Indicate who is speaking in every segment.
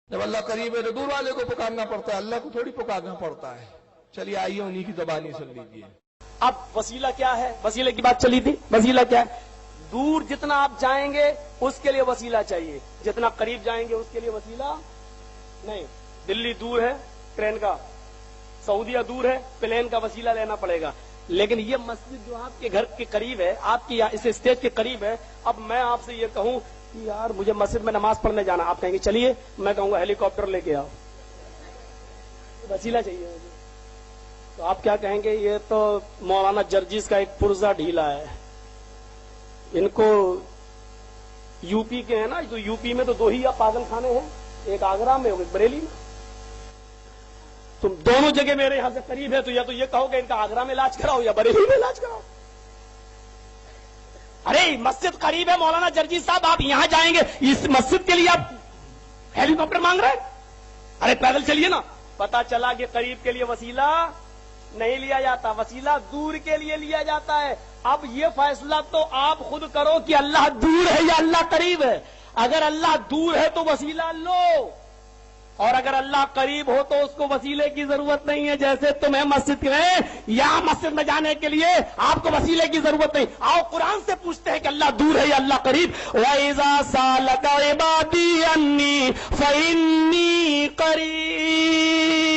Speaker 1: جب اللہ قریب ہے تو دور والے کو پکارنا پڑتا ہے، اللہ کو تھوڑی پکارنا پڑتا ہے۔ چلیے آئیے انہی کی زبانی سن لیجیے۔
Speaker 2: اب وسیلہ کیا ہے؟ وسیلے کی بات چلی تھی۔ وسیلہ کیا ہے؟ دور جتنا آپ جائیں گے اس کے لیے وسیلہ چاہیے، جتنا قریب جائیں گے اس کے لیے وسیلہ نہیں۔ دلی دور ہے ٹرین کا، سعودیہ دور ہے پلین کا وسیلہ لینا پڑے گا، لیکن یہ مسجد جو آپ کے گھر کے قریب ہے، آپ کی اس اسٹیج کے قریب ہے، اب میں آپ سے یہ کہوں کہ یار مجھے مسجد میں نماز پڑھنے جانا، آپ کہیں گے چلیے، میں کہوں گا ہیلی کاپٹر لے کے آؤ، وسیلہ چاہیے مجھے۔ تو آپ کیا کہیں گے؟ یہ تو مولانا جرجیز کا ایک پرزہ ڈھیلا ہے، ان کو یو پی کے ہیں نا، تو یو پی میں تو 2 ہی پاگل خانے ہیں، ایک آگرہ میں ایک بریلی میں، تم دونوں جگہ میرے یہاں سے قریب ہے، تو یا تو یہ کہو کہ ان کا آگرہ میں علاج کراؤ یا بریلی میں علاج کراؤ۔ ارے مسجد قریب ہے مولانا جرجیز صاحب، آپ یہاں جائیں گے، اس مسجد کے لیے آپ ہیلی کاپٹر مانگ رہے ہیں؟ ارے پیدل چلیے نا۔ پتا چلا کہ قریب کے لیے وسیلہ نہیں لیا جاتا، وسیلہ دور کے لیے لیا جاتا ہے۔ اب یہ فیصلہ تو آپ خود کرو کہ اللہ دور ہے یا اللہ قریب ہے۔ اگر اللہ دور ہے تو وسیلہ لو، اور اگر اللہ قریب ہو تو اس کو وسیلے کی ضرورت نہیں ہے۔ جیسے تمہیں مسجد میں یا مسجد میں جانے کے لیے آپ کو وسیلے کی ضرورت نہیں۔ آؤ قرآن سے پوچھتے ہیں کہ اللہ دور ہے یا اللہ قریب۔ وَإِذَا سَأَلَكَ عِبَادِي عَنِّي فَإِنِّي قَرِيبٌ۔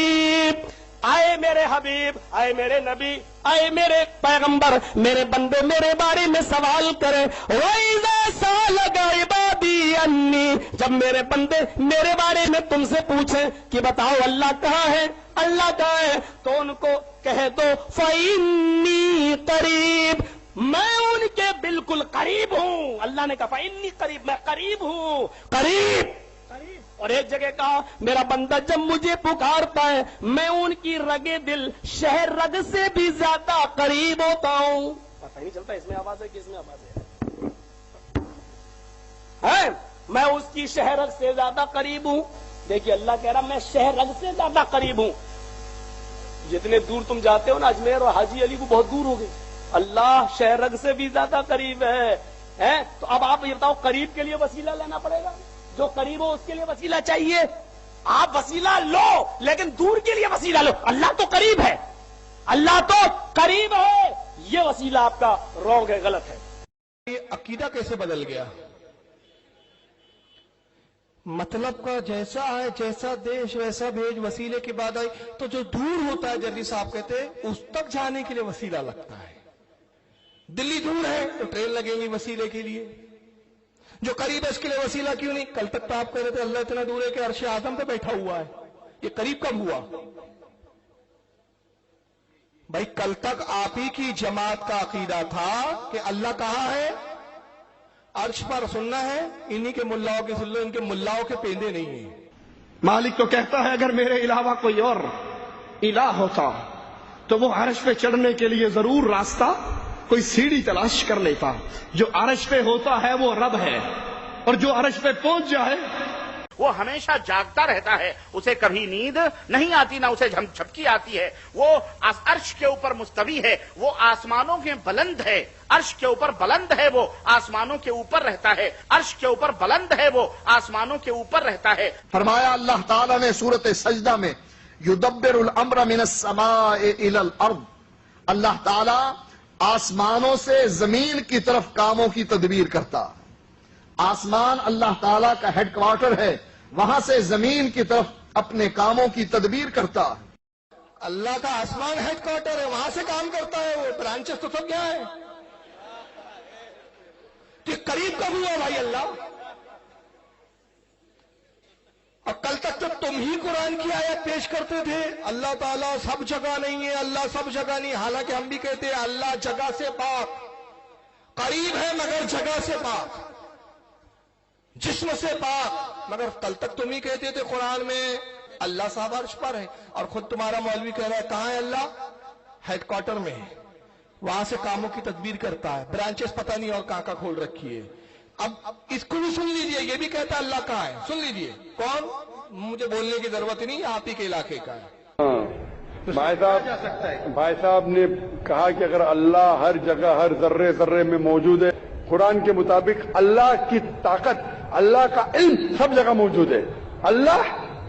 Speaker 2: آئے میرے حبیب، آئے میرے نبی، آئے میرے پیغمبر، میرے بندے میرے بارے میں سوال کریں۔ وَإِذَا سَأَلَكَ عِبَادِي عَنِّي، جب میرے بندے میرے بارے میں تم سے پوچھیں کہ بتاؤ اللہ کہاں ہے، اللہ کہاں ہے، تو ان کو کہہ دو فَإِنِّي قَرِيب، میں ان کے بالکل قریب ہوں۔ اللہ نے کہا فَإِنِّي قریب، میں قریب ہوں، قریب۔ اور ایک جگہ کہا میرا بندہ جب مجھے پکارتا ہے میں ان کی رگے دل شہر رگ سے بھی زیادہ قریب ہوتا ہوں۔ پتہ ہی نہیں چلتا اس میں آواز ہے کہ اس میں آواز ہے، میں اس کی شہر رگ سے زیادہ قریب ہوں۔ دیکھیے اللہ کہہ رہا میں شہر رگ سے زیادہ قریب ہوں۔ جتنے دور تم جاتے ہو نا، اجمیر اور حاجی علی کو بہت دور ہو گئے، اللہ شہر رگ سے بھی زیادہ قریب ہے۔ تو اب آپ یہ بتاؤ قریب کے لیے وسیلہ لینا پڑے گا، جو قریب ہو اس کے لیے وسیلہ چاہیے۔ آپ وسیلہ لو لیکن دور کے لیے وسیلہ لو۔ اللہ تو قریب ہے، اللہ تو قریب ہے، یہ وسیلہ آپ کا رونگ ہے، غلط ہے۔
Speaker 1: یہ عقیدہ کیسے بدل گیا؟ مطلب کا جیسا ہے، جیسا دیش ویسا بھیج، وسیلے کی بات آئی تو جو دور ہوتا ہے جرجی صاحب کہتے ہیں اس تک جانے کے لیے وسیلہ لگتا ہے۔ دلی دور ہے تو ٹرین لگیں گی وسیلے کے لیے، جو قریب ہے اس کے لیے وسیلہ کیوں نہیں؟ کل تک تو آپ کہہ رہے تھے اللہ اتنا دور ہے کہ عرش اعظم پہ بیٹھا ہوا ہے، یہ قریب کب ہوا؟ بھائی کل تک آپ ہی کی جماعت کا عقیدہ تھا کہ اللہ کہاں ہے؟ عرش پر۔ سننا ہے انہی کے ملاؤں کے سن لو، ان کے ملاؤں کے پیندے نہیں ہیں۔
Speaker 3: مالک تو کہتا ہے اگر میرے علاوہ کوئی اور الہ ہوتا تو وہ عرش پہ چڑھنے کے لیے ضرور راستہ کوئی سیڑھی تلاش کر لیتا۔ جو عرش پہ ہوتا ہے وہ رب ہے، اور جو عرش پہ پہنچ جائے
Speaker 4: وہ ہمیشہ جاگتا رہتا ہے، اسے کبھی نیند نہیں آتی، نہ اسے جھپکی آتی ہے۔ وہ عرش کے اوپر مستوی ہے، وہ آسمانوں کے بلند ہے، عرش کے اوپر بلند ہے، وہ آسمانوں کے اوپر رہتا ہے، عرش کے اوپر بلند ہے، وہ آسمانوں کے اوپر رہتا ہے۔
Speaker 3: فرمایا اللہ تعالیٰ نے سورۃ سجدہ میں یدبر الامر من السماء الى الارض، اللہ تعالیٰ آسمانوں سے زمین کی طرف کاموں کی تدبیر کرتا۔ آسمان اللہ تعالیٰ کا ہیڈ کوارٹر ہے، وہاں سے زمین کی طرف اپنے کاموں کی تدبیر کرتا۔
Speaker 1: اللہ کا آسمان ہیڈ کوارٹر ہے، وہاں سے کام کرتا ہے، وہ برانچز تو سب کیا ہے؟ تو قریب کب ہوا بھائی اللہ؟ اور کل تک تو تم ہی قرآن کی آیت پیش کرتے تھے اللہ تعالیٰ سب جگہ نہیں ہے، اللہ سب جگہ نہیں، حالانکہ ہم بھی کہتے ہیں اللہ جگہ سے پاک، قریب ہے مگر جگہ سے پاک، جسم سے پاک۔ مگر کل تک تم ہی کہتے تھے قرآن میں اللہ صاحب عرش پر ہے، اور خود تمہارا مولوی کہہ رہا ہے کہاں ہے اللہ؟ ہیڈ کوارٹر میں ہے، وہاں سے کاموں کی تدبیر کرتا ہے، برانچز پتہ نہیں اور کہاں کھول رکھی ہے۔ اب اس کو بھی سن لیجئے، یہ بھی کہتا ہے اللہ کہاں ہے، سن لیجئے۔ کون؟ مجھے بولنے کی ضرورت ہی نہیں، آپ ہی کے علاقے کا ہے۔
Speaker 5: بھائی صاحب نے کہا کہ اگر اللہ ہر جگہ ہر ذرے ذرے میں موجود ہے، قرآن کے مطابق اللہ کی طاقت، اللہ کا علم سب جگہ موجود ہے۔ اللہ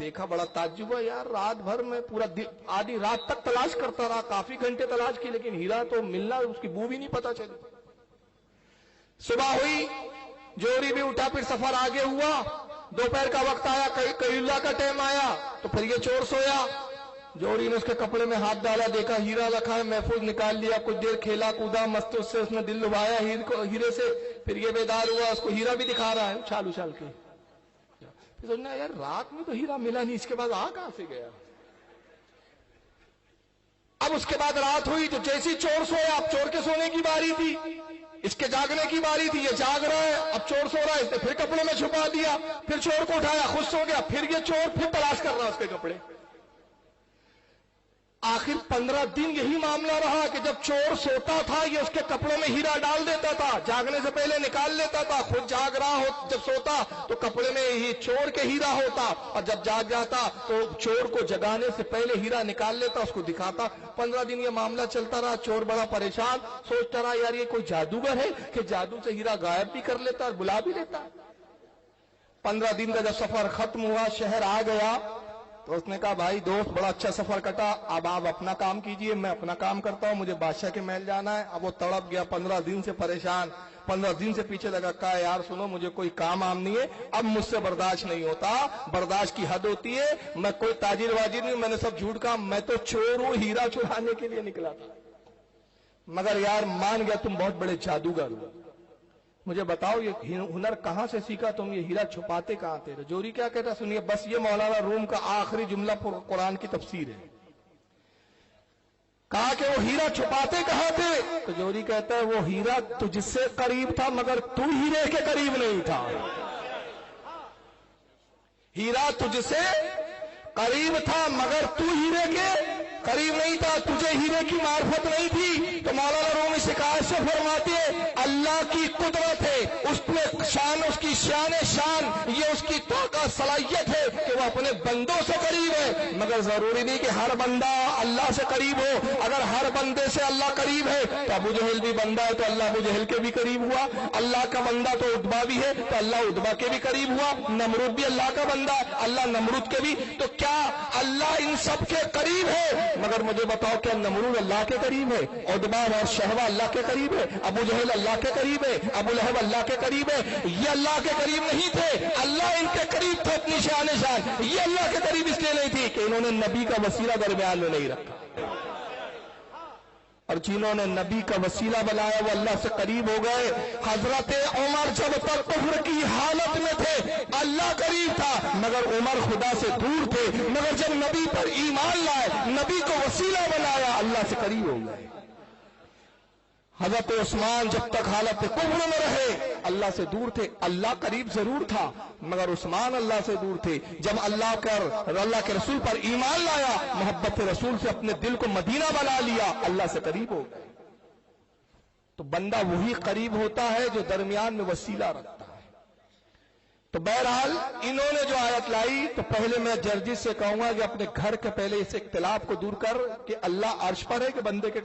Speaker 1: دیکھا بڑا تعجب ہے یار، رات بھر میں پورا آدھی رات تک تلاش کرتا رہا، کافی گھنٹے تلاش کی، لیکن ہیرا تو ملنا، اس کی بو بھی نہیں پتا چلی۔ صبح ہوئی، جوہری بھی اٹھا، پھر سفر آگے ہوا، دوپہر کا وقت آیا، قیلولہ کا ٹائم آیا، تو پھر یہ چور سویا۔ جوہری نے اس کے کپڑے میں ہاتھ ڈالا، دیکھا ہیرا رکھا ہے، محفوظ نکال لیا، کچھ دیر کھیلا کودا مست، اس سے اس نے دل لبھایا ہیرے سے، پھر یہ بیدار ہوا، اس کو ہیرا بھی دکھا رہا ہے اچھال اچھال کے۔ پھر سوچنا یار رات میں تو ہیرا ملا نہیں، اس کے بعد کہاں سے گیا؟ اب اس کے بعد رات ہوئی تو جیسی چور سویا، اب چور کے سونے کی باری تھی، اس کے جاگنے کی باری تھی، یہ جاگ رہا ہے، اب چور سو رہا ہے، اس نے پھر کپڑے میں چھپا دیا، پھر چور کو اٹھایا، خود سو گیا، پھر یہ چور پھر تلاش کر رہا اس کے کپڑے۔ آخر 15 دن یہی معاملہ رہا کہ جب چور سوتا تھا یہ اس کے کپڑوں میں ہیرا ڈال دیتا تھا، جاگنے سے پہلے نکال لیتا تھا، خود جاگ رہا ہو جب سوتا تو کپڑے میں ہی چور کے ہیرا ہوتا، اور جب جاگ جاتا تو چور کو جگانے سے پہلے ہیرا نکال لیتا، اس کو دکھاتا۔ 15 دن یہ معاملہ چلتا رہا، چور بڑا پریشان، سوچتا رہا یار یہ کوئی جادوگر ہے کہ جادو سے ہیرا غائب بھی کر لیتا اور بلا بھی لیتا۔ 15 دن کا جب سفر ختم ہوا، شہر آ گیا، تو اس نے کہا بھائی دوست بڑا اچھا سفر کٹا، اب آپ اپنا کام کیجئے، میں اپنا کام کرتا ہوں، مجھے بادشاہ کے محل جانا ہے۔ اب وہ تڑپ گیا، 15 دن سے پریشان، 15 دن سے پیچھے لگا، کہا یار سنو مجھے کوئی کام نہیں ہے، اب مجھ سے برداشت نہیں ہوتا، برداشت کی حد ہوتی ہے، میں کوئی تاجر واجر نہیں، میں نے سب جھوٹ کہا، میں تو چور ہوں، ہیرا چرانے کے لیے نکلا تھا، مگر یار مان گیا تم بہت بڑے جادوگر ہو، مجھے بتاؤ یہ ہنر کہاں سے سیکھا تم، یہ ہیرا چھپاتے کہاں تھے؟ جوہری کیا کہتا سنیے، بس یہ مولانا روم کا آخری جملہ قرآن کی تفسیر ہے۔ کہا کہ وہ ہیرا چھپاتے کہاں تھے؟ تو جوہری کہتا ہے وہ ہیرا تجھ سے قریب تھا مگر تو ہیرے کے قریب نہیں تھا۔ ہیرا تجھ سے قریب تھا مگر تو ہیرے کے قریب نہیں تھا، تجھے ہیرے کی معرفت نہیں تھی۔ تو مولانا رومی شکایت سے فرماتے ہیں اللہ کی قدرت ہے، اس میں شان، اس کی شان یہ اس کی طاقت صلاحیت ہے کہ وہ اپنے بندوں سے قریب ہے، مگر ضروری نہیں کہ ہر بندہ اللہ سے قریب ہو۔ اگر ہر بندے سے اللہ قریب ہے تو ابو جہل بھی بندہ ہے تو اللہ ابو جہل کے بھی قریب ہوا، اللہ کا بندہ تو عتبہ بھی ہے تو اللہ عتبہ کے بھی قریب ہوا، نمرود بھی اللہ کا بندہ ہے، اللہ نمرود کے بھی۔ تو کیا اللہ ان سب کے قریب ہے؟ مگر مجھے بتاؤ کیا نمرود اللہ کے قریب ہے؟ عتبہ اور شہوہ اللہ کے قریب ہے؟ ابو جہل اللہ کے قریب ہے؟ ابو لہب اللہ کے قریب ہے؟ یہ اللہ کے قریب نہیں تھے، اللہ ان کے قریب تھے اپنی شان شان، یہ اللہ کے قریب اس لیے نہیں تھی کہ انہوں نے نبی کا وسیلہ درمیان میں نہیں رکھا، اور جنہوں نے نبی کا وسیلہ بنایا وہ اللہ سے قریب ہو گئے۔ حضرت عمر جب تک کفر کی حالت میں تھے اللہ قریب تھا مگر عمر خدا سے دور تھے، مگر جب نبی پر ایمان لائے، نبی کو وسیلہ بنایا، اللہ سے قریب ہو گئے۔ حضرت عثمان جب تک حالت کفر میں رہے اللہ سے دور تھے، اللہ قریب ضرور تھا مگر عثمان اللہ سے دور تھے۔ جب اللہ کے رسول پر ایمان لایا، محبت رسول سے اپنے دل کو مدینہ بنا لیا، اللہ سے قریب ہو گئے۔ تو بندہ وہی قریب ہوتا ہے جو درمیان میں وسیلہ رکھتا ہے۔ تو بہرحال انہوں نے جو آیت لائی تو پہلے میں جرجس سے کہوں گا کہ اپنے گھر کے پہلے اس اختلاف کو دور کر کہ اللہ عرش پر ہے کہ بندے کے